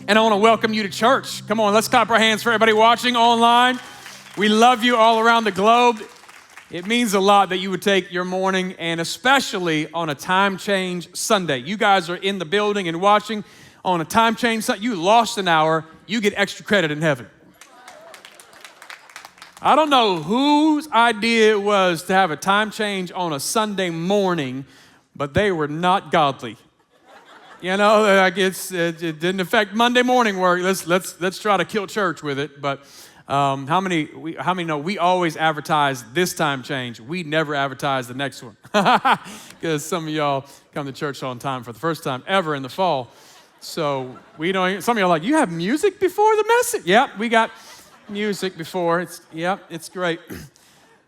And I want to welcome you to church. Come on, let's clap our hands for everybody watching online. We love you all around the globe. It means a lot that you would take your morning, and especially on a time change Sunday. You guys are in the building and watching on a time change Sunday. You lost an hour, you get extra credit in heaven. I don't know whose idea it was to have a time change on a Sunday morning, but they were not godly. You know, like it didn't affect Monday morning work. Let's try to kill church with it. But how many know we always advertise this time change? We never advertise the next one, because some of y'all come to church on time for the first time ever in the fall. So we don't. Some of y'all are like, you have music before the message? Yep, we got music before. It's great.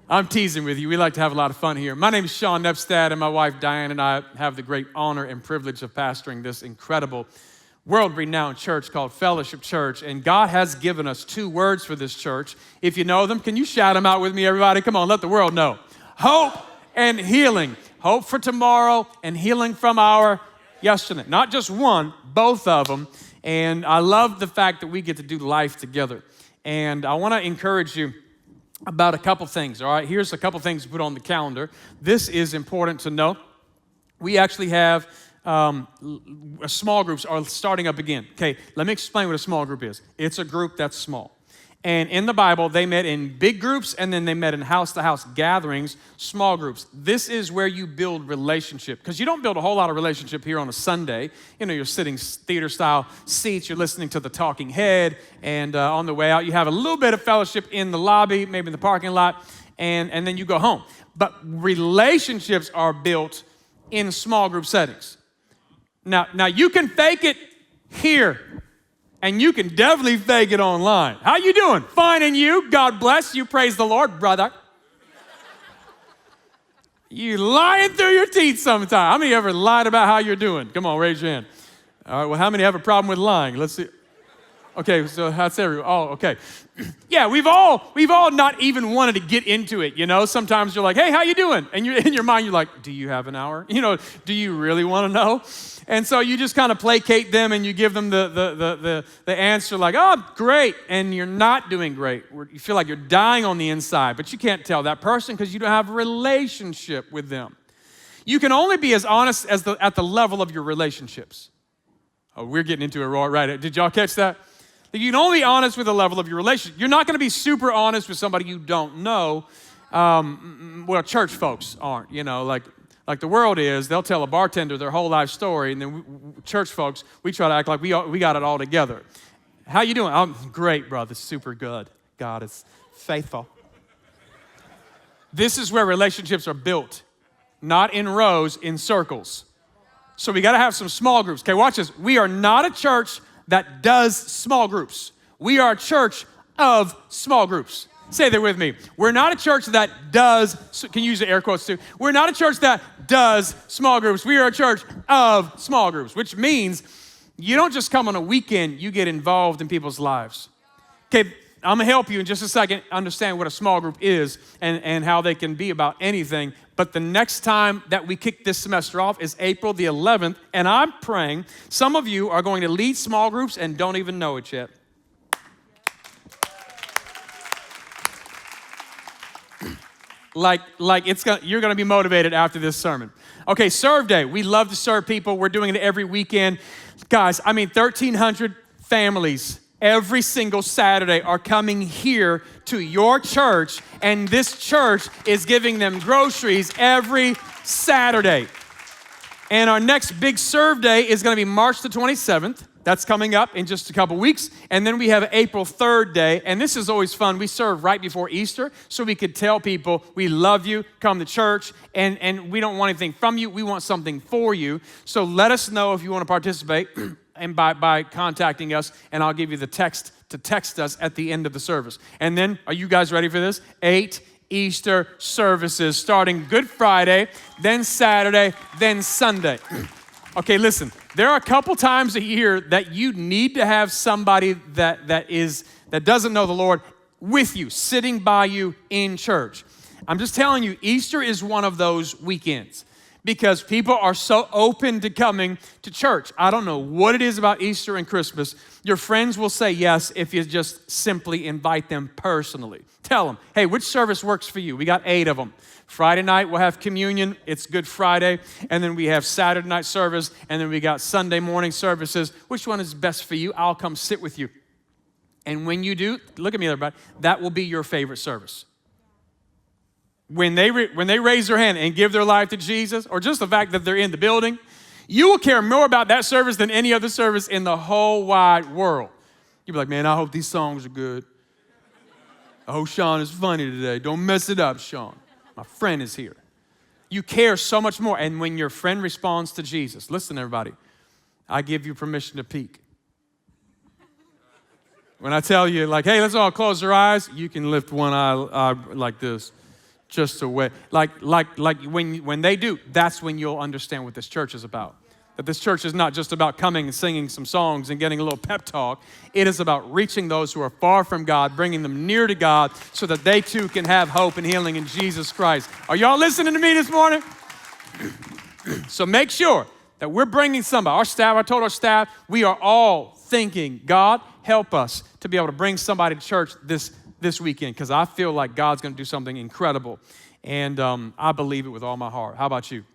I'm teasing with you. We like to have a lot of fun here. My name is Shaun Nepstad, and my wife Diane and I have the great honor and privilege of pastoring this incredible, world-renowned church called Fellowship Church. And God has given us two words for this church. If you know them, can you shout them out with me, everybody? Come on, let the world know. Hope and healing. Hope for tomorrow and healing from our yesterday. Not just one, both of them. And I love the fact that we get to do life together. And I want to encourage you about a couple things, all right? Here's a couple things to put on the calendar. This is important to know. We actually have small groups are starting up again. Okay, let me explain what a small group is. It's a group that's small. And in the Bible, they met in big groups, and then they met in house-to-house gatherings, small groups. This is where you build relationship, because you don't build a whole lot of relationship here on a Sunday. You know, you're sitting theater-style seats, you're listening to the talking head, and on the way out, you have a little bit of fellowship in the lobby, maybe in the parking lot, and then you go home. But relationships are built in small group settings. Now you can fake it here, and you can definitely fake it online. How you doing? Fine, and you? God bless you. Praise the Lord, brother. You lying through your teeth sometimes. How many ever lied about how you're doing? Come on, raise your hand. All right, well, how many have a problem with lying? Let's see. Okay, so that's everyone. Oh, okay. Yeah, we've all not even wanted to get into it, you know? Sometimes you're like, hey, how you doing? And you're in your mind, you're like, do you have an hour? You know, do you really want to know? And so you just kind of placate them and you give them the answer like, oh, great. And you're not doing great. You feel like you're dying on the inside, but you can't tell that person because you don't have a relationship with them. You can only be as honest as at the level of your relationships. Oh, we're getting into it right. Did y'all catch that? You can only be honest with the level of your relationship. You're not going to be super honest with somebody you don't know. Well, church folks aren't, you know, like the world is. They'll tell a bartender their whole life story, and then church folks, we try to act like we got it all together. How you doing? I'm great, brother. Super good. God is faithful. This is where relationships are built, not in rows, in circles. So we got to have some small groups. Okay, watch this. We are not a church that does small groups. We are a church of small groups. Say that with me. We're not a church that does, can you use the air quotes too? We're not a church that does small groups. We are a church of small groups, which means you don't just come on a weekend, you get involved in people's lives. Okay, I'm gonna help you in just a second understand what a small group is and how they can be about anything. But the next time that we kick this semester off is April the 11th, and I'm praying some of you are going to lead small groups and don't even know it yet. You're gonna be motivated after this sermon. Okay, Serve Day. We love to serve people. We're doing it every weekend. Guys, 1,300 families every single Saturday are coming here to your church, and this church is giving them groceries every Saturday. And our next big Serve Day is gonna be March the 27th. That's coming up in just a couple weeks. And then we have April 3rd day, and this is always fun. We serve right before Easter, so we could tell people, we love you, come to church, and we don't want anything from you, we want something for you. So let us know if you wanna participate. And by contacting us, and I'll give you the text to text us at the end of the service. And then, are you guys ready for this? 8 Easter services starting Good Friday, then Saturday, then Sunday. Okay, listen, there are a couple times a year that you need to have somebody that doesn't know the Lord with you, sitting by you in church. I'm just telling you, Easter is one of those weekends. because people are so open to coming to church. I don't know what it is about Easter and Christmas. Your friends will say yes if you just simply invite them personally. Tell them, hey, which service works for you? We got 8 of them. Friday night, we'll have communion. It's Good Friday. And then we have Saturday night service. And then we got Sunday morning services. Which one is best for you? I'll come sit with you. And when you do, look at me, everybody, that will be your favorite service. When they raise their hand and give their life to Jesus, or just the fact that they're in the building, you will care more about that service than any other service in the whole wide world. You'll be like, man, I hope these songs are good. I hope Shaun is funny today. Don't mess it up, Shaun. My friend is here. You care so much more. And when your friend responds to Jesus, listen, everybody, I give you permission to peek. When I tell you, like, hey, let's all close our eyes, you can lift one eye like this. Just a way, like when they do, that's when you'll understand what this church is about. That this church is not just about coming and singing some songs and getting a little pep talk. It is about reaching those who are far from God, bringing them near to God so that they too can have hope and healing in Jesus Christ. Are y'all listening to me this morning? So make sure that we're bringing somebody. I told our staff, we are all thinking, God, help us to be able to bring somebody to church this weekend, because I feel like God's going to do something incredible, and I believe it with all my heart. How about you?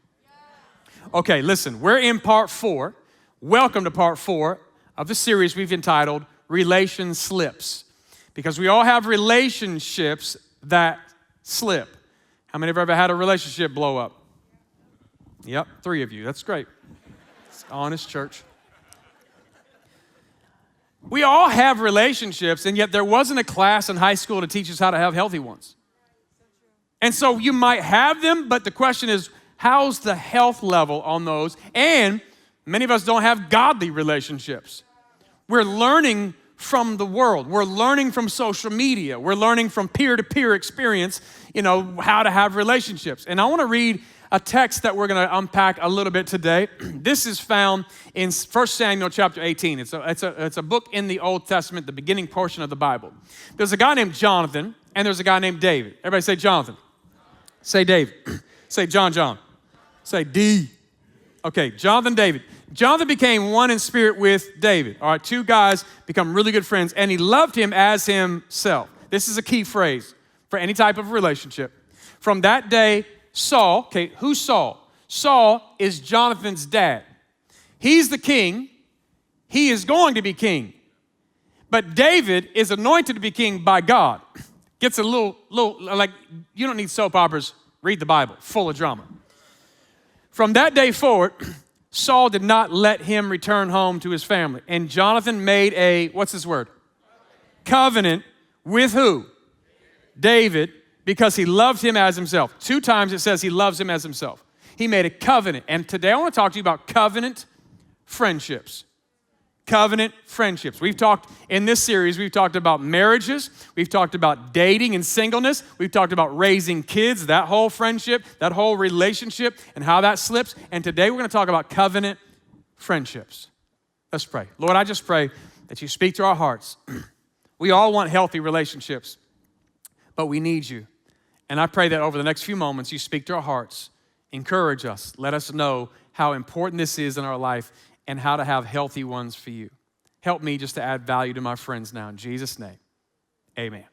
Okay, listen, we're in part 4. Welcome to part 4 of the series we've entitled Relation Slips, because we all have relationships that slip. How many have ever had a relationship blow up? Yep, 3 of you. That's great. It's honest church. We all have relationships, and yet there wasn't a class in high school to teach us how to have healthy ones. And so you might have them, but the question is, how's the health level on those? And many of us don't have godly relationships. We're learning from the world. We're learning from social media. We're learning from peer-to-peer experience, how to have relationships. And I want to read a text that we're going to unpack a little bit today. This is found in 1 Samuel chapter 18. It's a book in the Old Testament, the beginning portion of the Bible. There's a guy named Jonathan, and there's a guy named David. Everybody say Jonathan. Say David. Say John. Say D. Okay, Jonathan, David. Jonathan became one in spirit with David. All right, 2 guys become really good friends, and he loved him as himself. This is a key phrase for any type of relationship. From that day, Saul, okay, who's Saul? Saul is Jonathan's dad. He's the king. He is going to be king. But David is anointed to be king by God. Gets a little like, you don't need soap operas. Read the Bible, full of drama. From that day forward, Saul did not let him return home to his family. And Jonathan made a, what's this word? Covenant with who? David. Because he loved him as himself. 2 times it says he loves him as himself. He made a covenant. And today I want to talk to you about covenant friendships. Covenant friendships. We've talked in this series, we've talked about marriages. We've talked about dating and singleness. We've talked about raising kids, that whole friendship, that whole relationship, and how that slips. And today we're going to talk about covenant friendships. Let's pray. Lord, I just pray that you speak to our hearts. We all want healthy relationships, but we need you. And I pray that over the next few moments, you speak to our hearts, encourage us, let us know how important this is in our life and how to have healthy ones for you. Help me just to add value to my friends now. In Jesus' name, amen.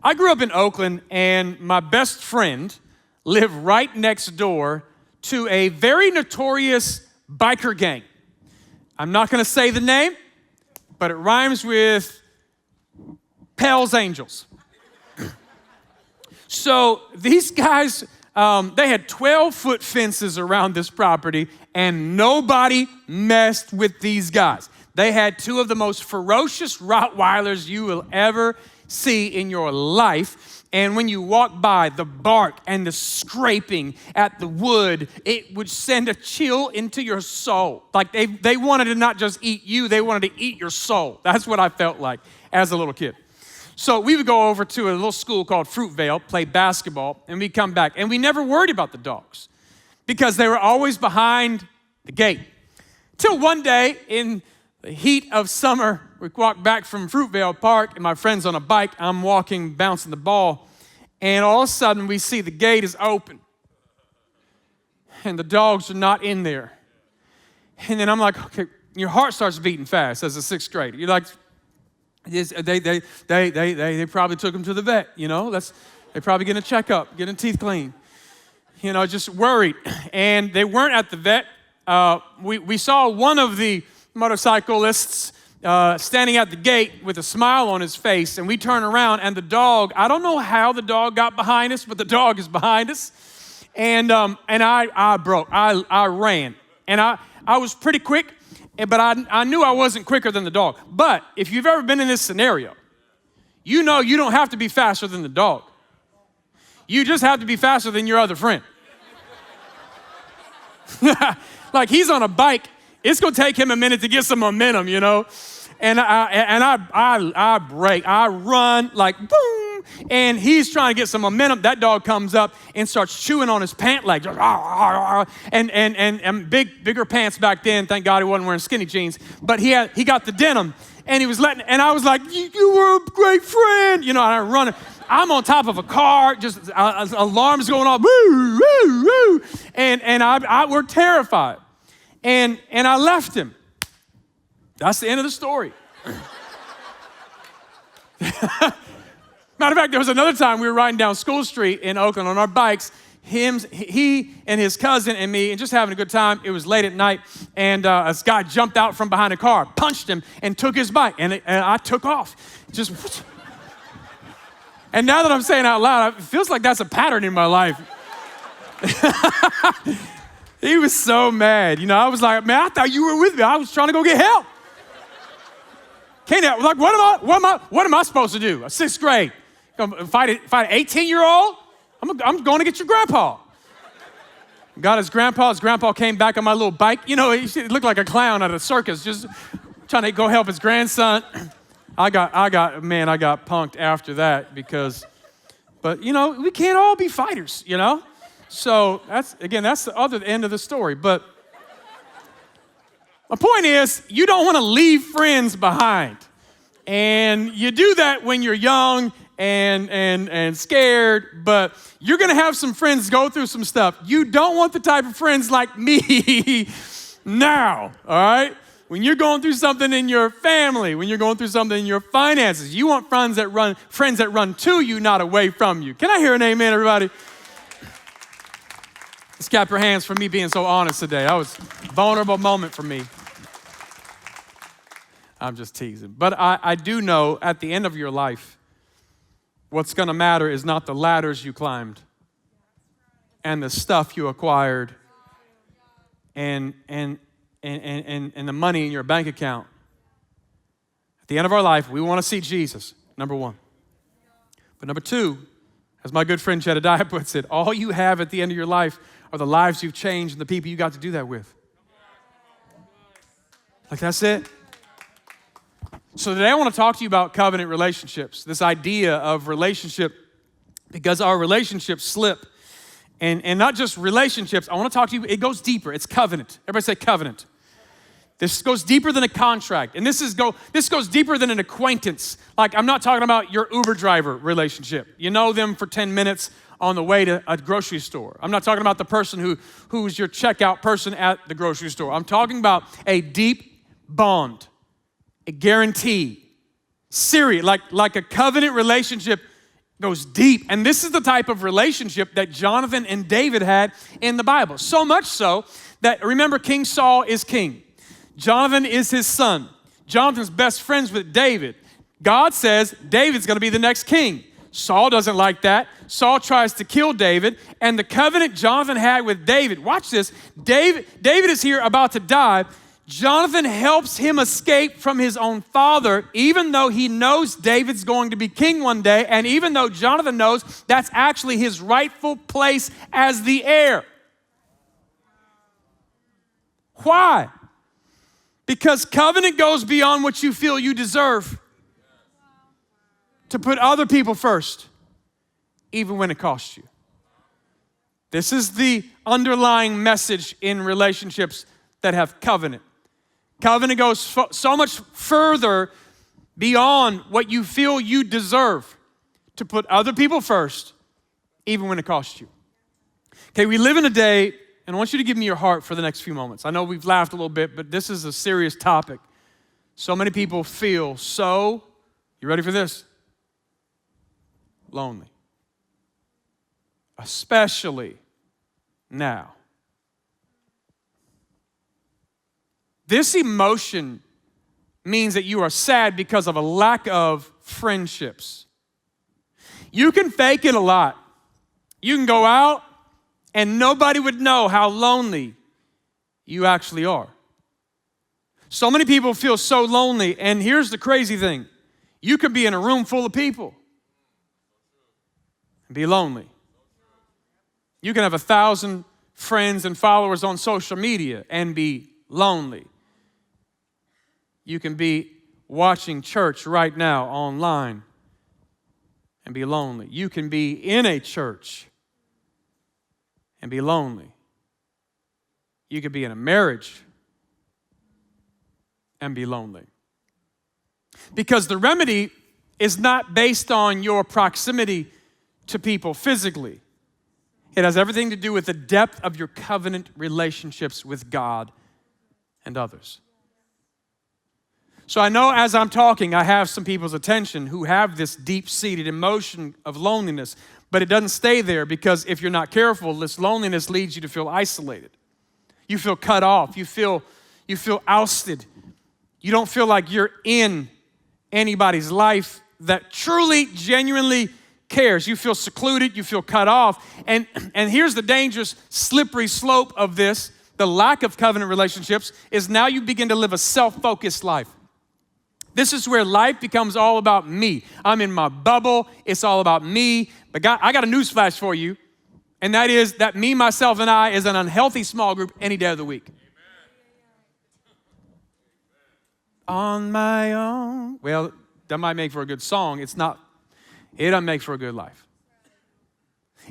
I grew up in Oakland, and my best friend lived right next door to a very notorious biker gang. I'm not going to say the name, but it rhymes with Pell's Angels. So these guys, they had 12-foot fences around this property, and nobody messed with these guys. They had 2 of the most ferocious Rottweilers you will ever see in your life. And when you walk by, the bark and the scraping at the wood, it would send a chill into your soul. Like they wanted to not just eat you, they wanted to eat your soul. That's what I felt like as a little kid. So we would go over to a little school called Fruitvale, play basketball, and we'd come back. And we never worried about the dogs because they were always behind the gate. Till one day in the heat of summer, we walked back from Fruitvale Park, and my friend's on a bike. I'm walking, bouncing the ball, and all of a sudden we see the gate is open. and the dogs are not in there. And then I'm like, okay, your heart starts beating fast as a sixth grader. You're like, they probably took him to the vet, They probably getting a checkup, getting teeth cleaned. Just worried. And they weren't at the vet. We saw one of the motorcyclists standing at the gate with a smile on his face, and we turn around, and the dog, I don't know how the dog got behind us, but the dog is behind us. And I broke. I ran. And I was pretty quick, but I knew I wasn't quicker than the dog. But if you've ever been in this scenario, you know you don't have to be faster than the dog. You just have to be faster than your other friend. Like he's on a bike, it's gonna take him a minute to get some momentum, And I brake, I run like boom, and he's trying to get some momentum. That dog comes up and starts chewing on his pant leg, and bigger pants back then. Thank God he wasn't wearing skinny jeans, but he got the denim, and he was and I was like, you were a great friend, and I run. I'm on top of a car, just alarms going off, woo, woo, woo, and we're terrified, and I left him. That's the end of the story. Matter of fact, there was another time we were riding down School Street in Oakland on our bikes, he and his cousin and me, and just having a good time. It was late at night, and this guy jumped out from behind a car, punched him, and took his bike, and I took off. Just. And now that I'm saying out loud, it feels like that's a pattern in my life. He was so mad. I was like, man, I thought you were with me. I was trying to go get help. Like, what am I supposed to do? A sixth grade? Fight an 18-year-old? I'm going to get your grandpa. Got his grandpa. His grandpa came back on my little bike. He looked like a clown at a circus, just trying to go help his grandson. I got punked after that but we can't all be fighters, So that's the other end of the story. But my point is, you don't want to leave friends behind. And you do that when you're young and scared, but you're going to have some friends go through some stuff. You don't want the type of friends like me now, all right? When you're going through something in your family, when you're going through something in your finances, you want friends that run to you, not away from you. Can I hear an amen, everybody? Let's clap your hands for me being so honest today. That was a vulnerable moment for me. I'm just teasing. But I do know at the end of your life, what's going to matter is not the ladders you climbed and the stuff you acquired and the money in your bank account. At the end of our life, we want to see Jesus, number one. But number two, as my good friend Jedediah puts it, all you have at the end of your life are the lives you've changed and the people you got to do that with. Like that's it. So today I want to talk to you about covenant relationships, this idea of relationship, because our relationships slip. And not just relationships, I want to talk to you, it goes deeper. It's covenant. Everybody say covenant. This goes deeper than a contract. And this goes deeper than an acquaintance. Like I'm not talking about your Uber driver relationship. You know them for 10 minutes on the way to a grocery store. I'm not talking about the person who's your checkout person at the grocery store. I'm talking about a deep bond, a guarantee, serious, like a covenant relationship goes deep. And this is the type of relationship that Jonathan and David had in the Bible. So much so that, remember, King Saul is king. Jonathan is his son. Jonathan's best friends with David. God says David's going to be the next king. Saul doesn't like that. Saul tries to kill David. And the covenant Jonathan had with David, watch this, David is here about to die. Jonathan helps him escape from his own father, even though he knows David's going to be king one day, and even though Jonathan knows that's actually his rightful place as the heir. Why? Because covenant goes beyond what you feel you deserve. To put other people first, even when it costs you. This is the underlying message in relationships that have covenant. Covenant goes so much further beyond what you feel you deserve to put other people first, even when it costs you. Okay, we live in a day, And I want you to give me your heart for the next few moments. I know we've laughed a little bit, but this is a serious topic. So many people feel so, you ready for this? Lonely. Especially now. This emotion means that you are sad because of a lack of friendships. You can fake it a lot. You can go out and nobody would know how lonely you actually are. So many people feel so lonely, and here's the crazy thing. You could be in a room full of people and be lonely. You can have 1,000 friends and followers on social media and be lonely. You can be watching church right now online and be lonely. You can be in a church and be lonely. You could be in a marriage and be lonely. Because the remedy is not based on your proximity to people physically. It has everything to do with the depth of your covenant relationships with God and others. So I know as I'm talking, I have some people's attention who have this deep-seated emotion of loneliness, but it doesn't stay there, because if you're not careful, this loneliness leads you to feel isolated. You feel cut off. You feel ousted. You don't feel like you're in anybody's life that truly, genuinely cares. You feel secluded. You feel cut off. And here's the dangerous, slippery slope of this. The lack of covenant relationships is now you begin to live a self-focused life. This is where life becomes all about me. I'm in my bubble. It's all about me. But God, I got a news flash for you, and that is that me, myself, and I is an unhealthy small group any day of the week. On my own. Well, that might make for a good song. It doesn't make for a good life.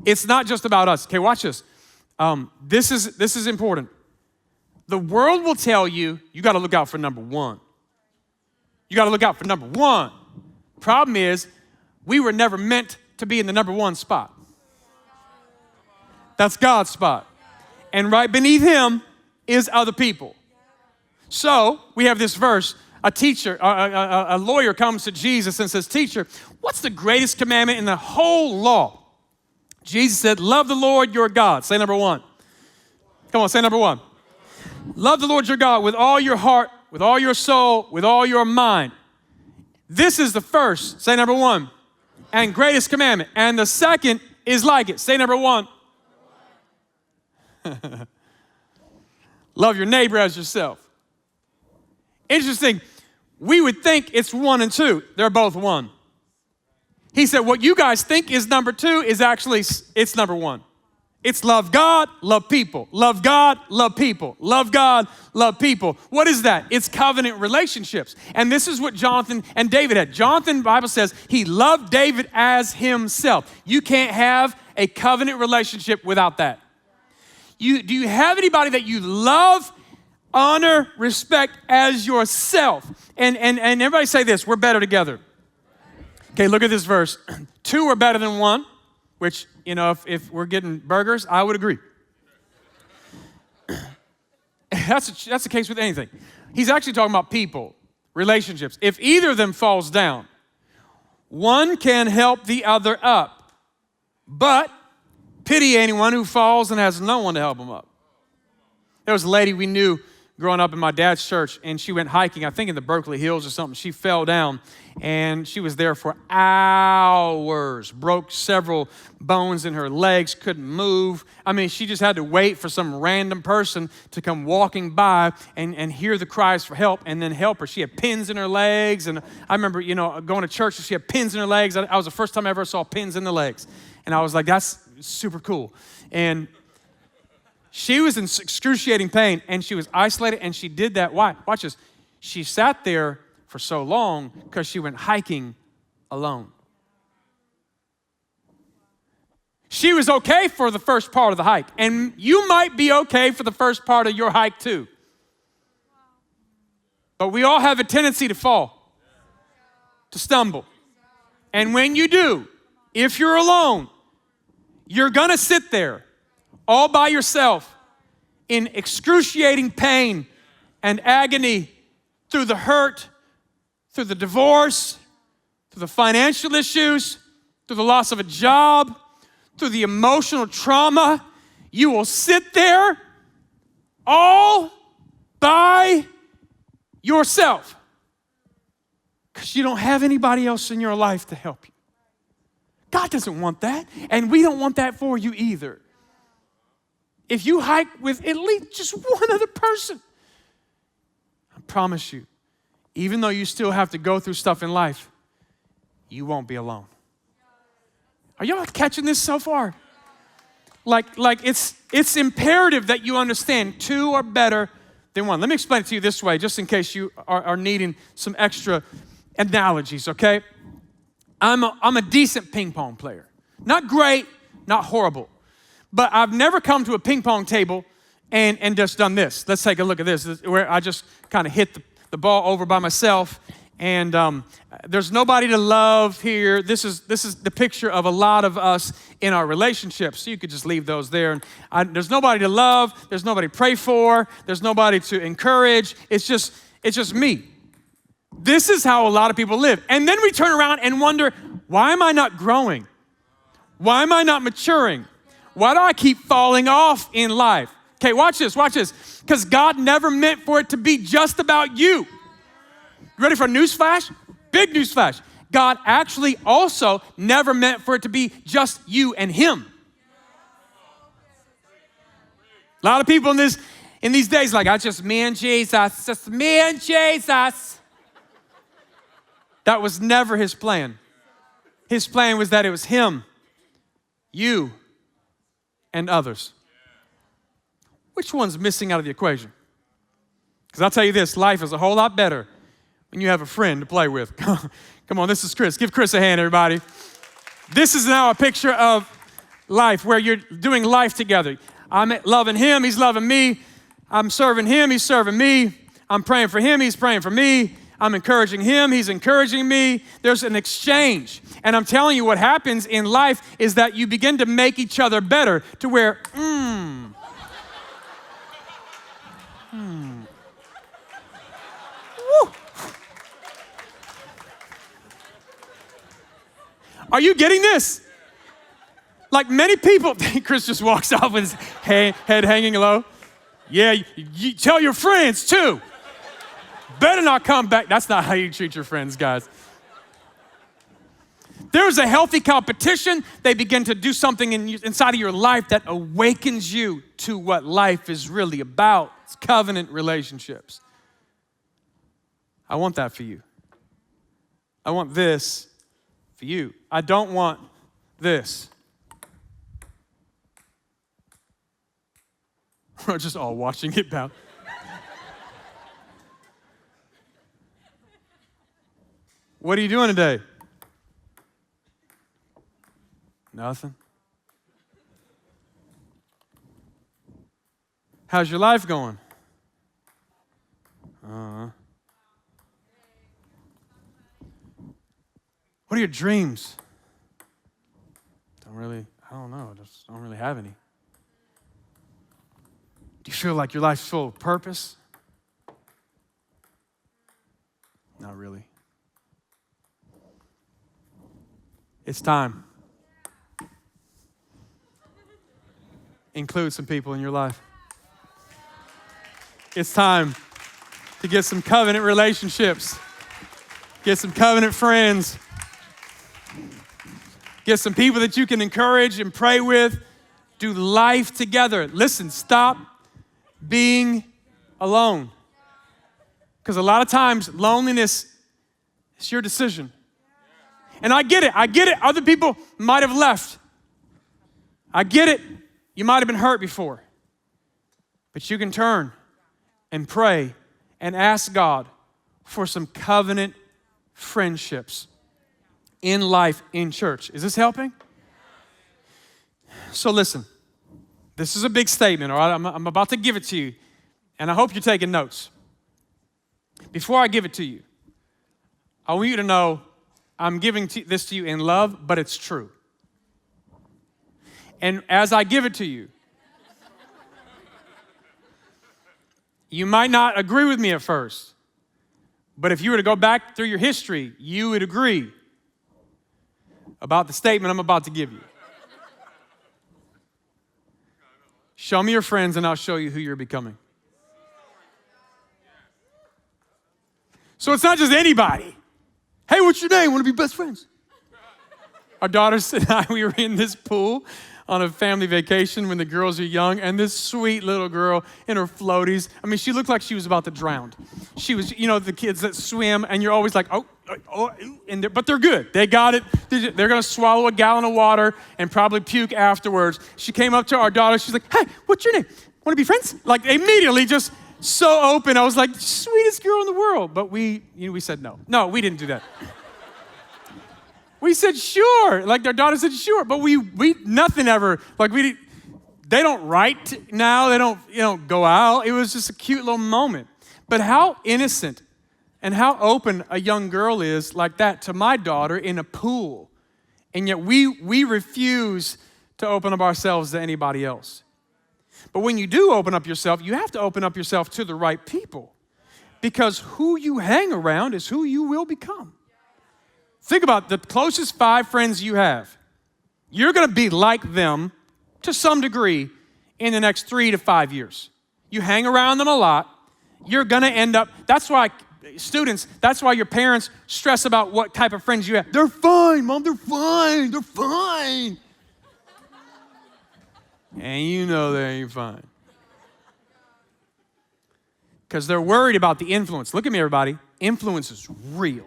It's not just about us. Okay, watch this. This is important. The world will tell you, you got to look out for number one. You got to look out for number one. Problem is, we were never meant to be in the number one spot. That's God's spot. And right beneath him is other people. So we have this verse. A lawyer comes to Jesus and says, "Teacher, what's the greatest commandment in the whole law?" Jesus said, "Love the Lord your God." Say number one. Come on, say number one. Love the Lord your God with all your heart, with all your soul, with all your mind. This is the first, say number one, and greatest commandment. And the second is like it. Say number one. Love your neighbor as yourself. Interesting. We would think it's 1 and 2. They're both 1. He said, what you guys think is number 2 is actually, it's number 1. It's love God, love people. Love God, love people. Love God, love people. What is that? It's covenant relationships. And this is what Jonathan and David had. Jonathan, the Bible says, he loved David as himself. You can't have a covenant relationship without that. Do you have anybody that you love, honor, respect as yourself? And everybody say this, we're better together. Okay, look at this verse. 2 are better than 1, which, you know, if we're getting burgers, I would agree. That's the case with anything. He's actually talking about people, relationships. If either of them falls down, one can help the other up. But pity anyone who falls and has no one to help him up. There was a lady we knew growing up in my dad's church, and she went hiking, I think in the Berkeley Hills or something. She fell down, and she was there for hours, broke several bones in her legs, couldn't move. I mean, she just had to wait for some random person to come walking by and hear the cries for help and then help her. She had pins in her legs, and I remember, you know, going to church, and she had pins in her legs. I was the first time I ever saw pins in the legs, and I was like, that's super cool. And she was in excruciating pain, and she was isolated, and she did that. Why? Watch this. She sat there for so long because she went hiking alone. She was okay for the first part of the hike, and you might be okay for the first part of your hike too. But we all have a tendency to fall, to stumble. And when you do, if you're alone, you're going to sit there all by yourself in excruciating pain and agony through the hurt, through the divorce, through the financial issues, through the loss of a job, through the emotional trauma, you will sit there all by yourself because you don't have anybody else in your life to help you. God doesn't want that, and we don't want that for you either. If you hike with at least just one other person, I promise you, even though you still have to go through stuff in life, you won't be alone. Are y'all catching this so far? Like it's imperative that you understand two are better than one. Let me explain it to you this way, just in case you are needing some extra analogies, okay? I'm a decent ping pong player. Not great, not horrible. But I've never come to a ping pong table and just done this. Let's take a look at this, where I just kind of hit the ball over by myself. And there's nobody to love here. This is the picture of a lot of us in our relationships. So you could just leave those there. And there's nobody to love. There's nobody to pray for. There's nobody to encourage. It's just me. This is how a lot of people live. And then we turn around and wonder, why am I not growing? Why am I not maturing? Why do I keep falling off in life? Okay, watch this. Because God never meant for it to be just about you. You ready for a news flash? Big news flash. God actually also never meant for it to be just you and him. A lot of people in these days like, it's just me and Jesus, just me and Jesus. That was never his plan. His plan was that it was him, you, and others. Which one's missing out of the equation? Because I'll tell you this, life is a whole lot better when you have a friend to play with. Come on, this is Chris. Give Chris a hand, everybody. This is now a picture of life where you're doing life together. I'm loving him, he's loving me. I'm serving him, he's serving me. I'm praying for him, he's praying for me. I'm encouraging him, he's encouraging me. There's an exchange. And I'm telling you, what happens in life is that you begin to make each other better to where, Woo. Are you getting this? Like many people, Chris just walks off with his head hanging low. Yeah, you tell your friends too. Better not come back. That's not how you treat your friends, guys. There's a healthy competition. They begin to do something inside of your life that awakens you to what life is really about. It's covenant relationships. I want that for you. I want this for you. I don't want this. We're just all watching it bounce. What are you doing today? Nothing. How's your life going? What are your dreams? I don't know, just don't really have any. Do you feel like your life's full of purpose? Not really. It's time. Include some people in your life. It's time to get some covenant relationships. Get some covenant friends. Get some people that you can encourage and pray with. Do life together. Listen, stop being alone. Because a lot of times, loneliness is your decision. And I get it. Other people might have left. I get it. You might have been hurt before. But you can turn and pray and ask God for some covenant friendships in life, in church. Is this helping? So listen, this is a big statement, all right? I'm about to give it to you, and I hope you're taking notes. Before I give it to you, I want you to know I'm giving this to you in love, but it's true. And as I give it to you, You might not agree with me at first, but if you were to go back through your history, you would agree about the statement I'm about to give you. Show me your friends and I'll show you who you're becoming. So it's not just anybody. Hey, what's your name? Want to be best friends? Our daughters and I, we were in this pool on a family vacation when the girls are young, and this sweet little girl in her floaties, I mean, she looked like she was about to drown. She was, you know, the kids that swim, and you're always like, but they're good. They got it. They're going to swallow a gallon of water and probably puke afterwards. She came up to our daughter. She's like, hey, what's your name? Want to be friends? Like, immediately just so open. I was like, sweetest girl in the world. But we said no. No, we didn't do that. We said, sure. Like, their daughter said, sure. But we nothing ever, like, they don't write now. They don't go out. It was just a cute little moment. But how innocent and how open a young girl is like that to my daughter in a pool. And yet we refuse to open up ourselves to anybody else. But when you do open up yourself, you have to open up yourself to the right people. Because who you hang around is who you will become. Think about the closest 5 friends you have. You're going to be like them to some degree in the next 3 to 5 years. You hang around them a lot. You're going to end up, that's why students, that's why your parents stress about what type of friends you have. They're fine, Mom, they're fine, they're fine. And you know they ain't fine. Because they're worried about the influence. Look at me, everybody. Influence is real.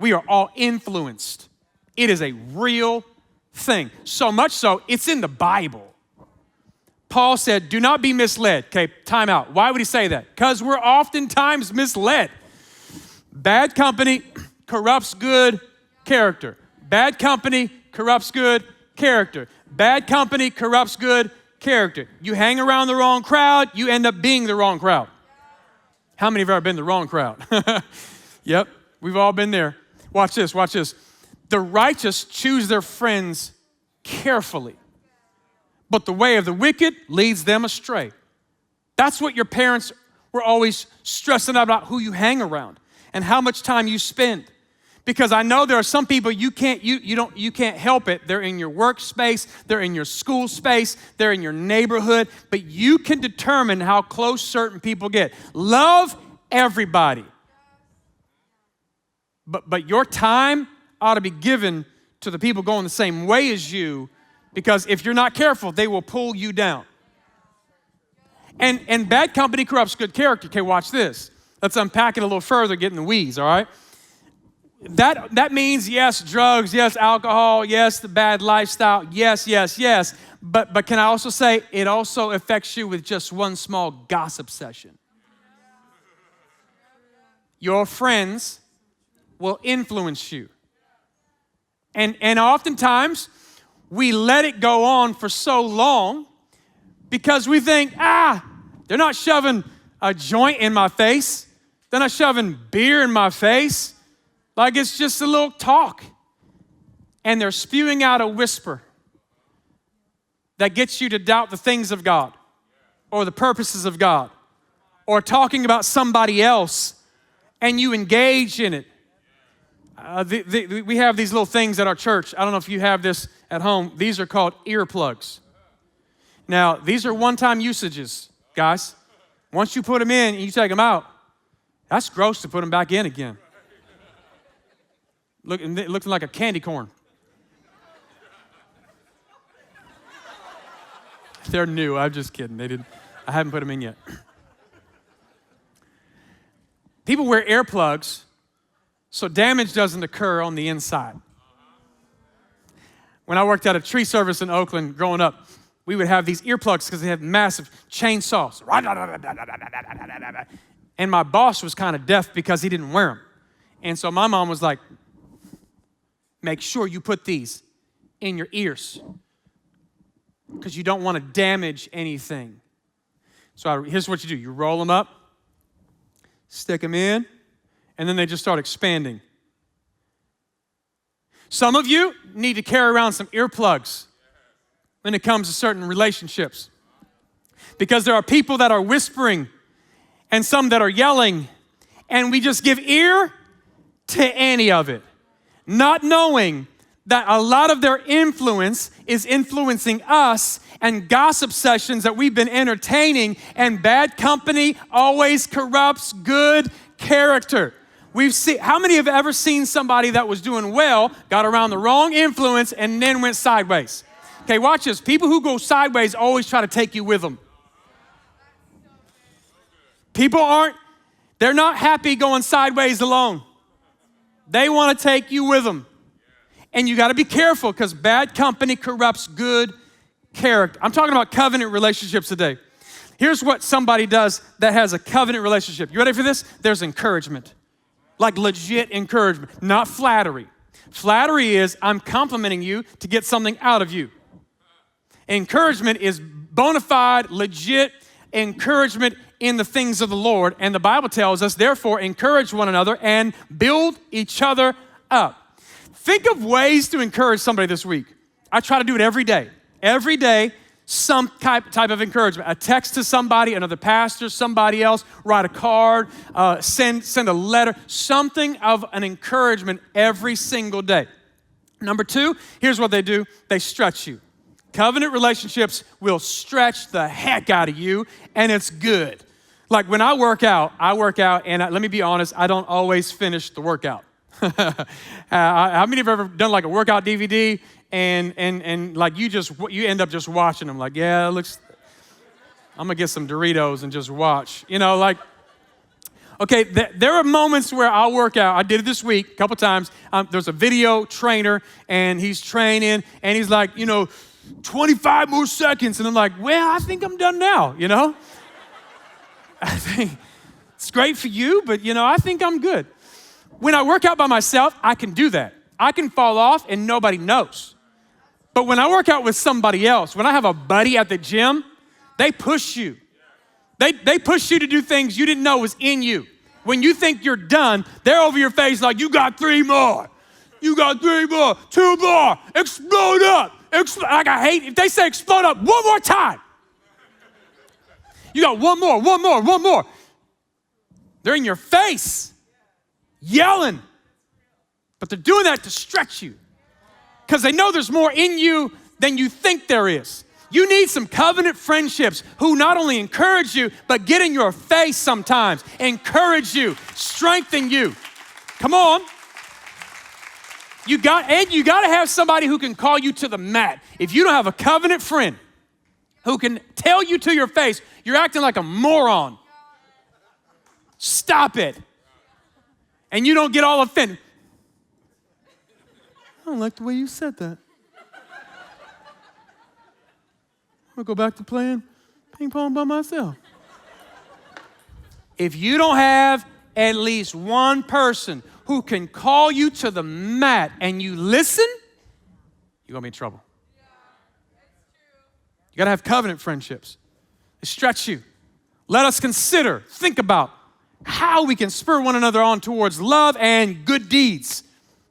We are all influenced. It is a real thing. So much so, it's in the Bible. Paul said, do not be misled. Okay, time out. Why would he say that? Because we're oftentimes misled. Bad company corrupts good character. Bad company corrupts good character. Bad company corrupts good character. You hang around the wrong crowd, you end up being the wrong crowd. How many have ever been the wrong crowd? Yep, we've all been there. Watch this, watch this. The righteous choose their friends carefully, but the way of the wicked leads them astray. That's what your parents were always stressing about, who you hang around and how much time you spend. Because I know there are some people you can't help it. They're in your workspace, they're in your school space, they're in your neighborhood, but you can determine how close certain people get. Love everybody. But your time ought to be given to the people going the same way as you, because if you're not careful, they will pull you down. And bad company corrupts good character. Okay, watch this. Let's unpack it a little further, get in the weeds, all right? That means, yes, drugs, yes, alcohol, yes, the bad lifestyle, yes. But can I also say it also affects you with just one small gossip session? Your friends will influence you. And oftentimes, we let it go on for so long because we think, they're not shoving a joint in my face. They're not shoving beer in my face. Like it's just a little talk. And they're spewing out a whisper that gets you to doubt the things of God or the purposes of God or talking about somebody else, and you engage in it. We have these little things at our church. I don't know if you have this at home. These are called earplugs. Now, these are one-time usages, guys. Once you put them in and you take them out, that's gross to put them back in again. Looking like a candy corn. They're new. I'm just kidding. I haven't put them in yet. People wear earplugs so damage doesn't occur on the inside. When I worked at a tree service in Oakland growing up, we would have these earplugs because they have massive chainsaws. And my boss was kind of deaf because he didn't wear them. And so my mom was like, make sure you put these in your ears because you don't want to damage anything. So here's what you do. You roll them up, stick them in, and then they just start expanding. Some of you need to carry around some earplugs when it comes to certain relationships. Because there are people that are whispering and some that are yelling, and we just give ear to any of it, not knowing that a lot of their influence is influencing us, and gossip sessions that we've been entertaining, and bad company always corrupts good character. We've seen, how many have ever seen somebody that was doing well, got around the wrong influence, and then went sideways? Okay, watch this. People who go sideways always try to take you with them. They're not happy going sideways alone. They want to take you with them. And you got to be careful because bad company corrupts good character. I'm talking about covenant relationships today. Here's what somebody does that has a covenant relationship. You ready for this? There's encouragement. Like legit encouragement, not flattery. Flattery is I'm complimenting you to get something out of you. Encouragement is bona fide, legit encouragement in the things of the Lord. And the Bible tells us, therefore, encourage one another and build each other up. Think of ways to encourage somebody this week. I try to do it every day. Every day, some type of encouragement. A text to somebody, another pastor, somebody else, write a card, send a letter, something of an encouragement every single day. Number two, here's what they do. They stretch you. Covenant relationships will stretch the heck out of you, and it's good. Like when I work out, and let me be honest, I don't always finish the workout. How many have ever done like a workout DVD and like you end up just watching them like, yeah, it looks, I'm gonna get some Doritos and just watch. You know, like, okay, there are moments where I'll work out. I did it this week a couple times. There's a video trainer and he's training and he's like, 25 more seconds. And I'm like, well, I think I'm done now, I think it's great for you, but I think I'm good. When I work out by myself, I can do that. I can fall off and nobody knows. But when I work out with somebody else, when I have a buddy at the gym, they push you. They push you to do things you didn't know was in you. When you think you're done, they're over your face like, you got 3 more. You got 3 more, 2 more, explode up. Like I hate, if they say explode up one more time. You got one more. They're in your face, yelling. But they're doing that to stretch you because they know there's more in you than you think there is. You need some covenant friendships who not only encourage you, but get in your face sometimes, encourage you, strengthen you. Come on. You got to have somebody who can call you to the mat. If you don't have a covenant friend who can tell you to your face, you're acting like a moron. Stop it. And you don't get all offended. I don't like the way you said that. I'm gonna go back to playing ping pong by myself. If you don't have at least one person who can call you to the mat and you listen, you're gonna be in trouble. You gotta have covenant friendships. They stretch you. Let us think about how we can spur one another on towards love and good deeds.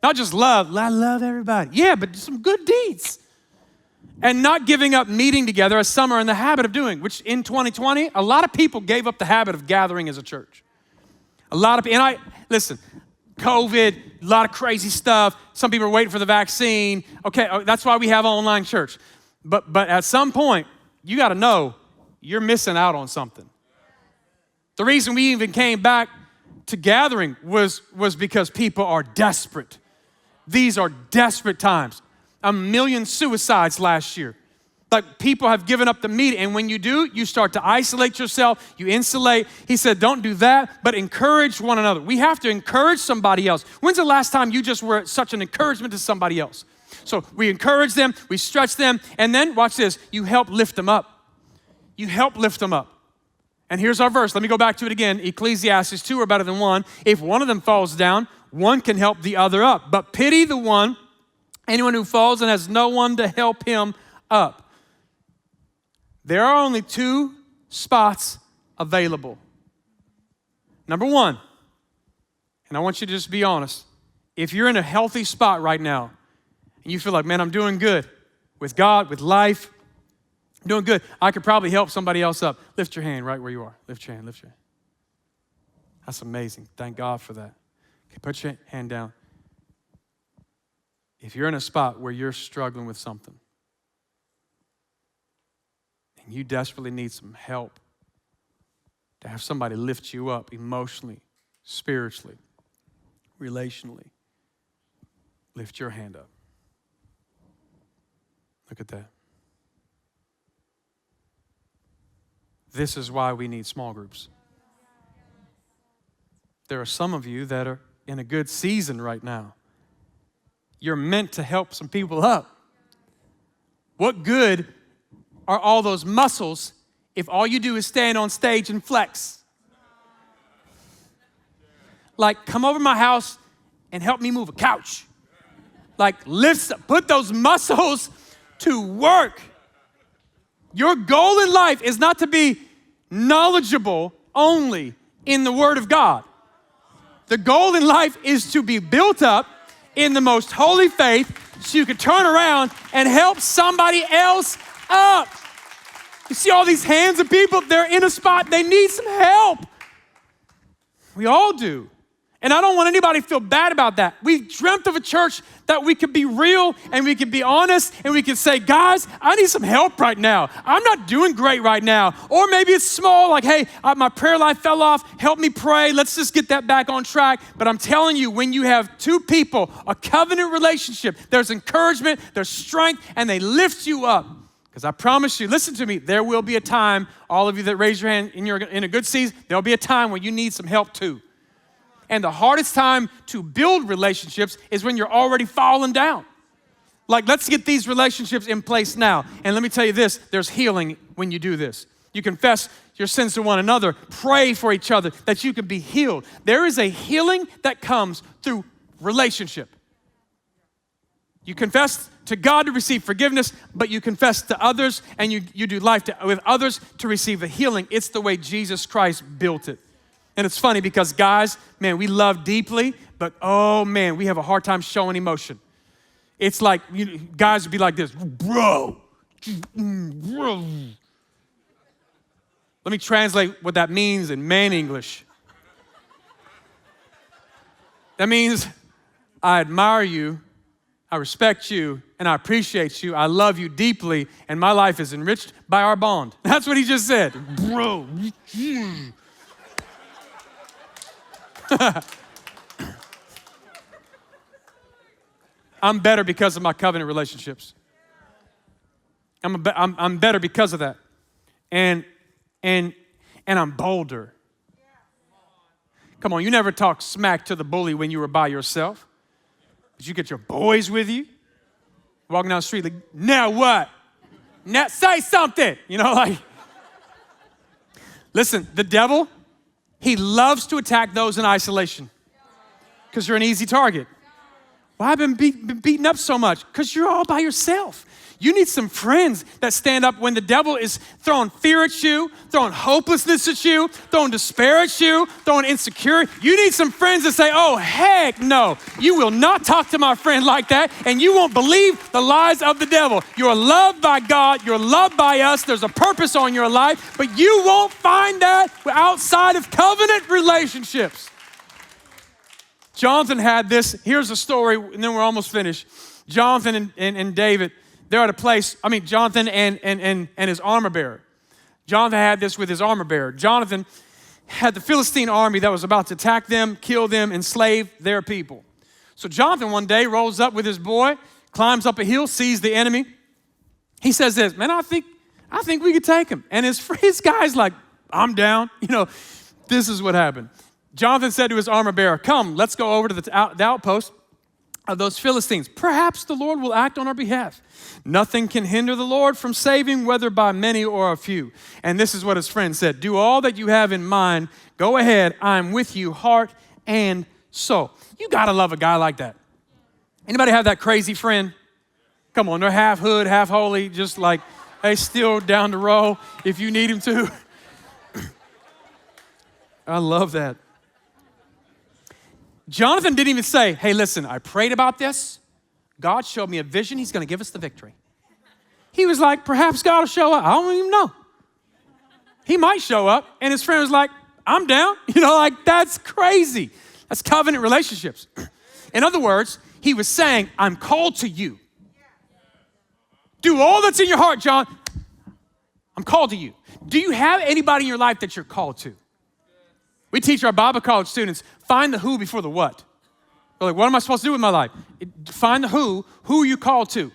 Not just love, I love everybody. Yeah, but some good deeds. And not giving up meeting together as some are in the habit of doing, which in 2020, a lot of people gave up the habit of gathering as a church. Listen, COVID, a lot of crazy stuff. Some people are waiting for the vaccine. Okay, that's why we have online church. But at some point, you got to know you're missing out on something. The reason we even came back to gathering was because people are desperate. These are desperate times. 1 million suicides last year. Like people have given up the meeting. And when you do, you start to isolate yourself. You insulate. He said, don't do that, but encourage one another. We have to encourage somebody else. When's the last time you just were such an encouragement to somebody else? So we encourage them, we stretch them, and then watch this, you help lift them up. You help lift them up. And here's our verse. Let me go back to it again. Ecclesiastes 2 are better than 1. If one of them falls down, one can help the other up. But pity anyone who falls and has no one to help him up. There are only 2 spots available. Number 1, and I want you to just be honest. If you're in a healthy spot right now, and you feel like, man, I'm doing good with God, with life, Doing good. I could probably help somebody else up. Lift your hand right where you are. Lift your hand, lift your hand. That's amazing. Thank God for that. Okay, put your hand down. If you're in a spot where you're struggling with something and you desperately need some help, to have somebody lift you up emotionally, spiritually, relationally, lift your hand up. Look at that. This is why we need small groups. There are some of you that are in a good season right now. You're meant to help some people up. What good are all those muscles if all you do is stand on stage and flex? Like, come over to my house and help me move a couch. Like, put those muscles to work. Your goal in life is not to be knowledgeable only in the Word of God. The goal in life is to be built up in the most holy faith so you can turn around and help somebody else up. You see all these hands of people, they're in a spot, they need some help. We all do. And I don't want anybody to feel bad about that. We dreamt of a church that we could be real and we could be honest and we could say, guys, I need some help right now. I'm not doing great right now. Or maybe it's small, like, hey, my prayer life fell off. Help me pray. Let's just get that back on track. But I'm telling you, when you have two people, a covenant relationship, there's encouragement, there's strength, and they lift you up. Because I promise you, listen to me, there will be a time, all of you that raise your hand in a good season, there'll be a time when you need some help too. And the hardest time to build relationships is when you're already falling down. Like, let's get these relationships in place now. And let me tell you this, there's healing when you do this. You confess your sins to one another, pray for each other that you can be healed. There is a healing that comes through relationship. You confess to God to receive forgiveness, but you confess to others and you do life with others to receive a healing. It's the way Jesus Christ built it. And it's funny because guys, man, we love deeply, but oh man, we have a hard time showing emotion. It's like, guys would be like this, bro. Let me translate what that means in man English. That means I admire you, I respect you, and I appreciate you. I love you deeply, and my life is enriched by our bond. That's what he just said, bro. I'm better because of my covenant relationships. I'm better because of that. And I'm bolder. Come on, you never talk smack to the bully when you were by yourself. But you get your boys with you, walking down the street like, now what? Now say something. Listen, the devil, he loves to attack those in isolation because you're an easy target. Why have I been beaten up so much? Because you're all by yourself. You need some friends that stand up when the devil is throwing fear at you, throwing hopelessness at you, throwing despair at you, throwing insecurity. You need some friends that say, oh, heck no. You will not talk to my friend like that, and you won't believe the lies of the devil. You're loved by God. You're loved by us. There's a purpose on your life, but you won't find that outside of covenant relationships. Jonathan had this. Here's a story, and then we're almost finished. Jonathan and David, they're at a place, Jonathan and his armor bearer. Jonathan had this with his armor bearer. Jonathan had the Philistine army that was about to attack them, kill them, enslave their people. So Jonathan one day rolls up with his boy, climbs up a hill, sees the enemy. He says this, man, I think we could take him. And his guy's like, I'm down. This is what happened. Jonathan said to his armor bearer, come, let's go over to the outpost of those Philistines. Perhaps the Lord will act on our behalf. Nothing can hinder the Lord from saving, whether by many or a few. And this is what his friend said. Do all that you have in mind. Go ahead. I'm with you, heart and soul. You got to love a guy like that. Anybody have that crazy friend? Come on, they're half hood, half holy, just like, hey, still down the row if you need him to. I love that. Jonathan didn't even say, hey, listen, I prayed about this. God showed me a vision. He's going to give us the victory. He was like, perhaps God will show up. I don't even know. He might show up. And his friend was like, I'm down. Like that's crazy. That's covenant relationships. In other words, he was saying, I'm called to you. Do all that's in your heart, John. I'm called to you. Do you have anybody in your life that you're called to? We teach our Bible college students, find the who before the what. They're like, what am I supposed to do with my life? Find the who are you called to?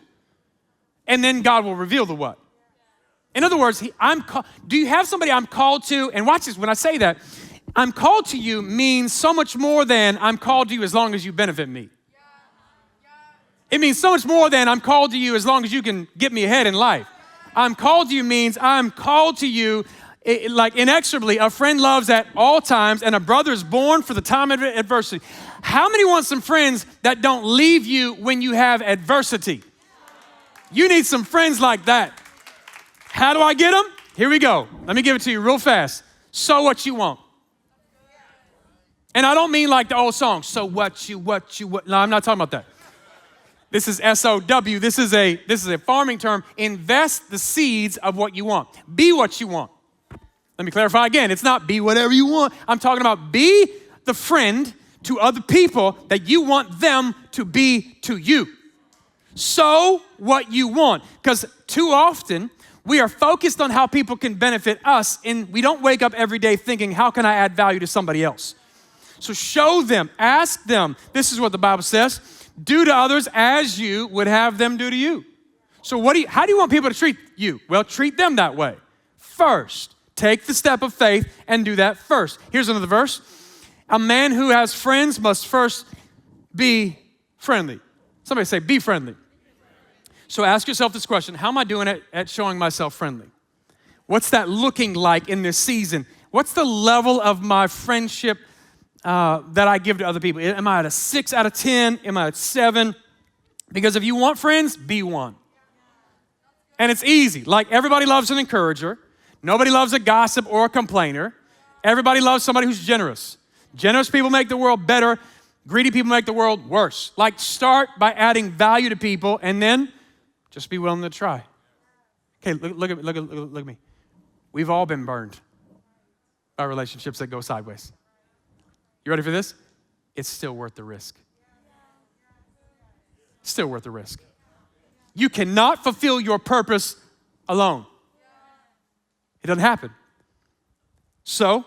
And then God will reveal the what. In other words, do you have somebody I'm called to? And watch this, when I say that, I'm called to you means so much more than I'm called to you as long as you benefit me. It means so much more than I'm called to you as long as you can get me ahead in life. I'm called to you means I'm called to you like inexorably. A friend loves at all times and a brother is born for the time of adversity. How many want some friends that don't leave you when you have adversity? You need some friends like that. How do I get them? Here we go. Let me give it to you real fast. So what you want. And I don't mean like the old song, so what you. No, I'm not talking about that. This is S-O-W. This is a farming term. Invest the seeds of what you want. Be what you want. Let me clarify again. It's not be whatever you want. I'm talking about be the friend to other people that you want them to be to you. Sow what you want. Because too often, we are focused on how people can benefit us, and we don't wake up every day thinking, how can I add value to somebody else? So show them, ask them. This is what the Bible says. Do to others as you would have them do to you. So how do you want people to treat you? Well, treat them that way. First, take the step of faith and do that first. Here's another verse. A man who has friends must first be friendly. Somebody say, be friendly. So ask yourself this question. How am I doing at showing myself friendly? What's that looking like in this season? What's the level of my friendship that I give to other people? Am I at a 6 out of 10? Am I at 7? Because if you want friends, be one. And it's easy. Like everybody loves an encourager. Nobody loves a gossip or a complainer. Everybody loves somebody who's generous. Generous people make the world better. Greedy people make the world worse. Like start by adding value to people and then just be willing to try. Okay, look at me. We've all been burned by relationships that go sideways. You ready for this? It's still worth the risk. Still worth the risk. You cannot fulfill your purpose alone. It doesn't happen. So,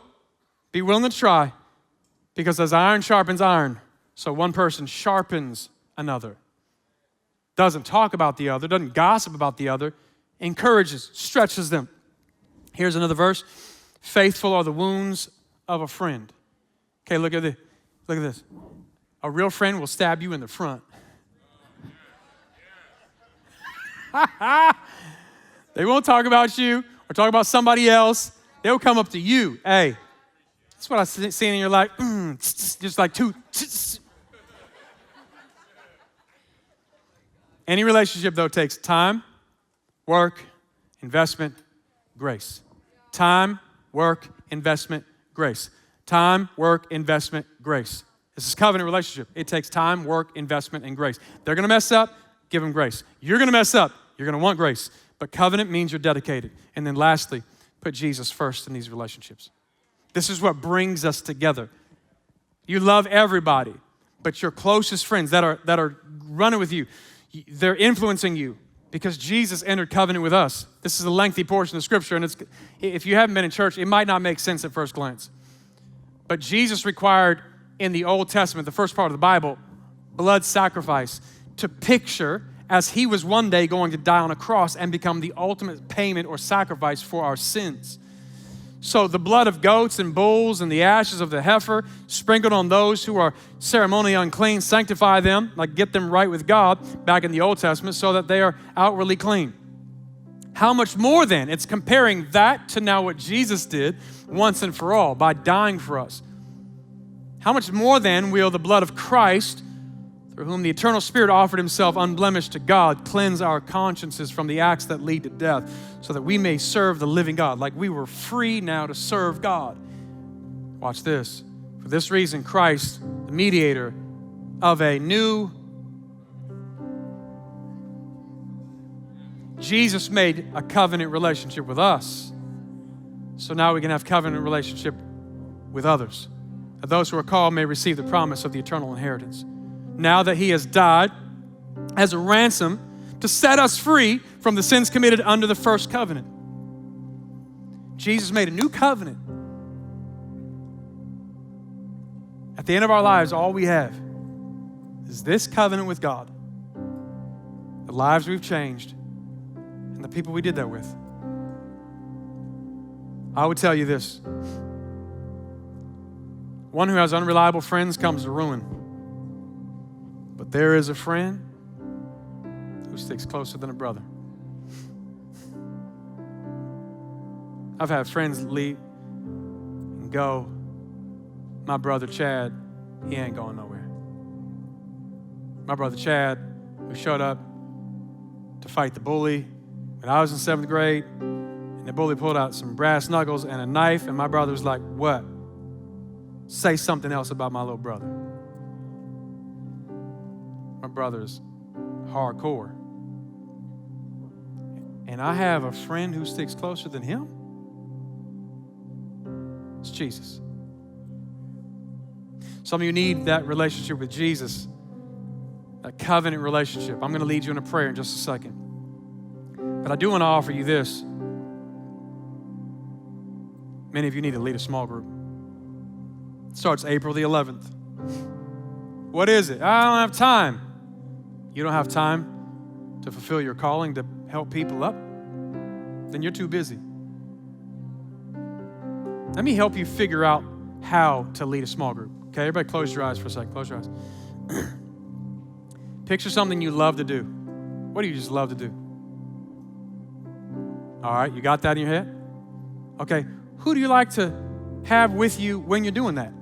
be willing to try, because as iron sharpens iron, so one person sharpens another. Doesn't talk about the other, doesn't gossip about the other, encourages, stretches them. Here's another verse. Faithful are the wounds of a friend. Okay, look at this. Look at this. A real friend will stab you in the front. They won't talk about you or talk about somebody else. They'll come up to you. Hey, that's what I've seen in your life. Just like two. Any relationship, though, takes time, work, investment, grace. Time, work, investment, grace. Time, work, investment, grace. This is a covenant relationship. It takes time, work, investment, and grace. They're going to mess up, give them grace. You're going to mess up, you're going to want grace. But covenant means you're dedicated. And then lastly, put Jesus first in these relationships. This is what brings us together. You love everybody, but your closest friends that are running with you, they're influencing you because Jesus entered covenant with us. This is a lengthy portion of Scripture, and if you haven't been in church, it might not make sense at first glance. But Jesus required in the Old Testament, the first part of the Bible, blood sacrifice to picture as he was one day going to die on a cross and become the ultimate payment or sacrifice for our sins. So the blood of goats and bulls and the ashes of the heifer sprinkled on those who are ceremonially unclean, sanctify them, like get them right with God back in the Old Testament so that they are outwardly clean. How much more then? It's comparing that to now what Jesus did once and for all by dying for us. How much more then will the blood of Christ, through whom the eternal Spirit offered himself unblemished to God, cleanse our consciences from the acts that lead to death so that we may serve the living God, like we were free now to serve God. Watch this. For this reason, Christ, the mediator of a new Jesus made a covenant relationship with us. So now we can have covenant relationship with others. That those who are called may receive the promise of the eternal inheritance. Now that he has died as a ransom to set us free from the sins committed under the first covenant. Jesus made a new covenant. At the end of our lives, all we have is this covenant with God. The lives we've changed and the people we did that with. I would tell you this. One who has unreliable friends comes to ruin. But there is a friend who sticks closer than a brother. I've had friends leave and go. My brother Chad, he ain't going nowhere. My brother Chad, who showed up to fight the bully when I was in 7th grade, and the bully pulled out some brass knuckles and a knife, and my brother was like, what? Say something else about my little brother. My brother's hardcore. And I have a friend who sticks closer than him. It's Jesus. Some of you need that relationship with Jesus, that covenant relationship. I'm going to lead you in a prayer in just a second. But I do want to offer you this. Many of you need to lead a small group. It starts April the 11th. What is it? I don't have time. You don't have time to fulfill your calling to help people up? Then you're too busy. Let me help you figure out how to lead a small group. Okay, everybody close your eyes for a second. Close your eyes. Picture something you love to do. What do you just love to do? All right, you got that in your head? Okay, who do you like to have with you when you're doing that?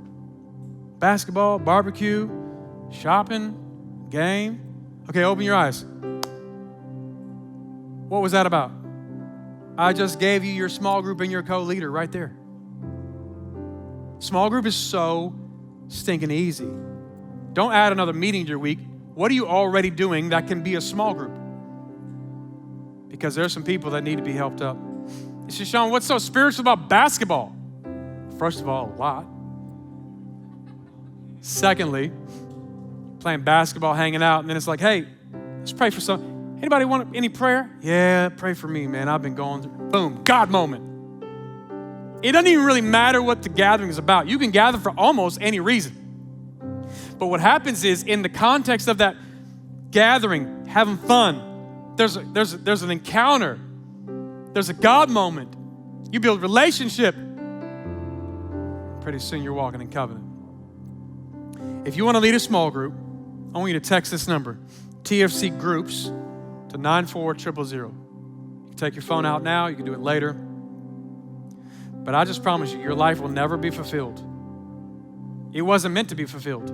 Basketball, barbecue, shopping, game? Okay, open your eyes. What was that about? I just gave you your small group and your co-leader right there. Small group is so stinking easy. Don't add another meeting to your week. What are you already doing that can be a small group? Because there's some people that need to be helped up. You say, Shaun, what's so spiritual about basketball? First of all, a lot. Secondly, playing basketball, hanging out, and then it's like, hey, let's pray for some. Anybody want any prayer? Yeah, pray for me, man. I've been going through. Boom, God moment. It doesn't even really matter what the gathering is about. You can gather for almost any reason. But what happens is, in the context of that gathering, having fun, there's an encounter. There's a God moment. You build relationship. Pretty soon you're walking in covenant. If you want to lead a small group, I want you to text this number, TFC Groups, to 94000. You can take your phone out now. You can do it later. But I just promise you, your life will never be fulfilled. It wasn't meant to be fulfilled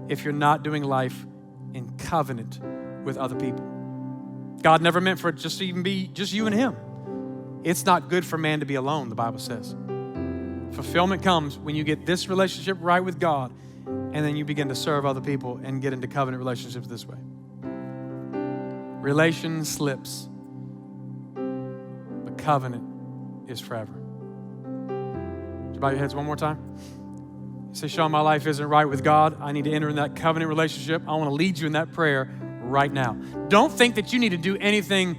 if you're not doing life in covenant with other people. God never meant for it just to even be just you and him. It's not good for man to be alone, the Bible says. Fulfillment comes when you get this relationship right with God, and then you begin to serve other people and get into covenant relationships this way. Relation slips, but covenant is forever. Would you bow your heads one more time? You say, Shaun, my life isn't right with God. I need to enter in that covenant relationship. I want to lead you in that prayer right now. Don't think that you need to do anything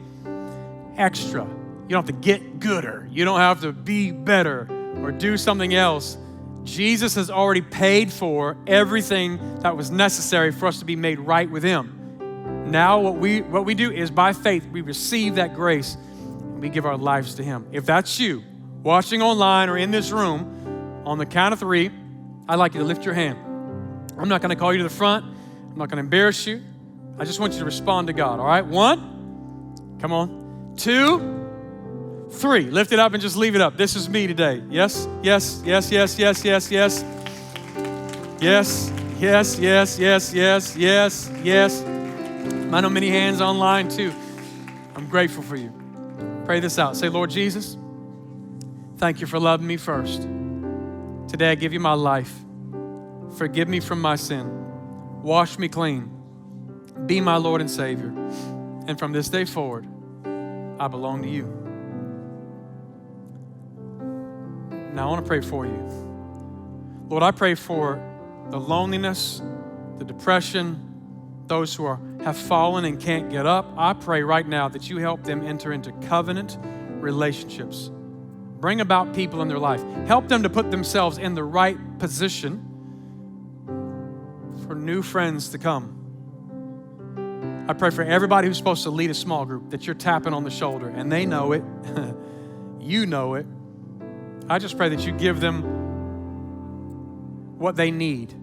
extra. You don't have to get gooder. You don't have to be better or do something else. Jesus has already paid for everything that was necessary for us to be made right with him. Now what we do is by faith, we receive that grace and we give our lives to him. If that's you, watching online or in this room, on the count of 3, I'd like you to lift your hand. I'm not going to call you to the front. I'm not going to embarrass you. I just want you to respond to God, all right? 1, come on. 2, 3. Lift it up and just leave it up. This is me today. Yes, yes, yes, yes, yes, yes, yes. Yes, yes, yes, yes, yes, yes, yes. I know many hands online too. I'm grateful for you. Pray this out. Say, Lord Jesus, thank you for loving me first. Today I give you my life. Forgive me from my sin. Wash me clean. Be my Lord and Savior. And from this day forward, I belong to you. Now I want to pray for you. Lord, I pray for the loneliness, the depression, those who have fallen and can't get up. I pray right now that you help them enter into covenant relationships. Bring about people in their life. Help them to put themselves in the right position for new friends to come. I pray for everybody who's supposed to lead a small group that you're tapping on the shoulder and they know it. You know it. I just pray that you give them what they need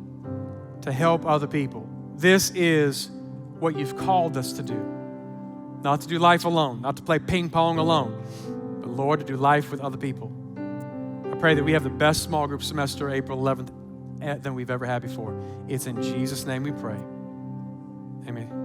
to help other people. This is what you've called us to do. Not to do life alone, not to play ping pong alone, but Lord, to do life with other people. I pray that we have the best small group semester, April 11th, than we've ever had before. It's in Jesus' name we pray. Amen.